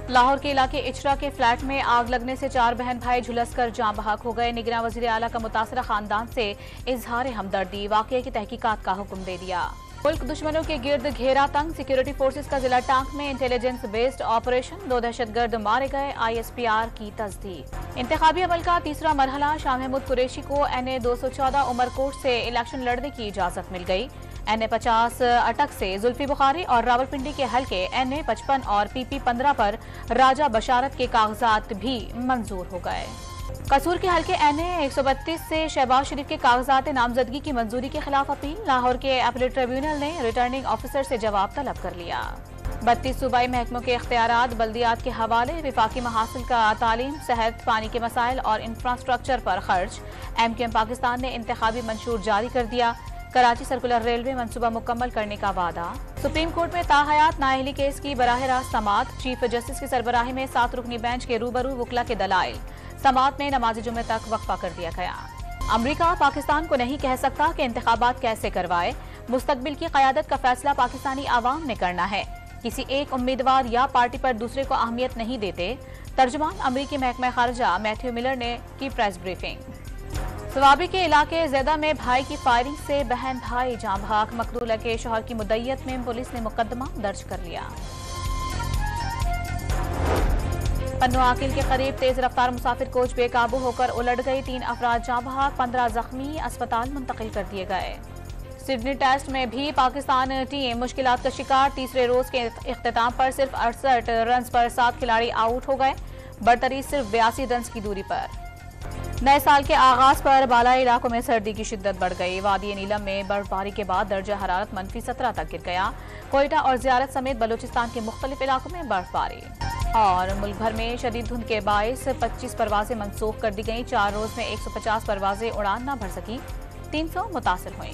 لاہور کے علاقے اچرا کے فلیٹ میں آگ لگنے سے 4 بہن بھائی جھلس کر جاں بحق ہو گئے۔ نگراں وزیر اعلیٰ کا متاثرہ خاندان سے اظہار ہمدردی، واقعے کی تحقیقات کا حکم دے دیا۔ ملک دشمنوں کے گرد گھیرا تنگ، سیکیورٹی فورسز کا ضلع ٹانک میں انٹیلیجنس بیسڈ آپریشن، 2 دہشت گرد مارے گئے، ISPR کی تصدیق۔ انتخابی عمل کا تیسرا مرحلہ، شاہ محمود قریشی کو NA 214 عمر کوٹ سے الیکشن لڑنے کی اجازت مل گئی۔ NA 50 اٹک سے زلفی بخاری اور راولپنڈی کے حلقے NA 55 اور PP 15 پر راجہ بشارت کے کاغذات بھی منظور ہو گئے۔ قصور کے حلقے NA 132 سے شہباز شریف کے کاغذات نامزدگی کی منظوری کے خلاف اپیل، لاہور کے اپیلیٹ ٹریبیونل نے ریٹرننگ آفیسر سے جواب طلب کر لیا۔ 32 صوبائی محکموں کے اختیارات بلدیات کے حوالے، وفاقی محاصل کا تعلیم، صحت، پانی کے مسائل اور انفراسٹرکچر پر خرچ۔ MKM پاکستان نے انتخابی منشور جاری کر دیا، کراچی سرکولر ریلوے منصوبہ مکمل کرنے کا وعدہ۔ سپریم کورٹ میں تاحیات نااہلی کیس کی براہ راست سماعت، چیف جسٹس کی سربراہی میں 7 رکنی بینچ کے روبرو وکلا کے دلائل۔ سماعت میں نماز جمعہ تک وقفہ کر دیا گیا۔ امریکہ پاکستان کو نہیں کہہ سکتا کہ انتخابات کیسے کروائے، مستقبل کی قیادت کا فیصلہ پاکستانی عوام نے کرنا ہے، کسی ایک امیدوار یا پارٹی پر دوسرے کو اہمیت نہیں دیتے۔ ترجمان امریکی محکمہ خارجہ میتھیو ملر نے کی پریس بریفنگ۔ صوابی کے علاقے زیدہ میں بھائی کی فائرنگ سے بہن بھائی جاں بحق، مقتولہ کے شوہر کی مدعیت میں پولیس نے مقدمہ درج کر لیا۔ پنو عاقل کے قریب تیز رفتار مسافر کوچ بے قابو ہو کر الٹ گئی، 3 افراد جاں بحق، 15 زخمی، اسپتال منتقل کر دیے گئے۔ سڈنی ٹیسٹ میں بھی پاکستان ٹیم مشکلات کا شکار، تیسرے روز کے اختتام پر صرف 68 رنز پر 7 کھلاڑی آؤٹ ہو گئے، برتری صرف 82 رنز کی دوری پر۔ نئے سال کے آغاز پر بالائی علاقوں میں سردی کی شدت بڑھ گئی، وادی نیلم میں برف باری کے بعد درجہ حرارت -17 تک گر گیا، کوئٹہ اور زیارت سمیت بلوچستان کے مختلف علاقوں میں برف باری۔ اور ملک بھر میں شدید دھند کے باعث 25 پروازیں منسوخ کر دی گئیں، 4 روز میں 150 پروازیں اڑان نہ بھر سکی، 300 متاثر ہوئیں۔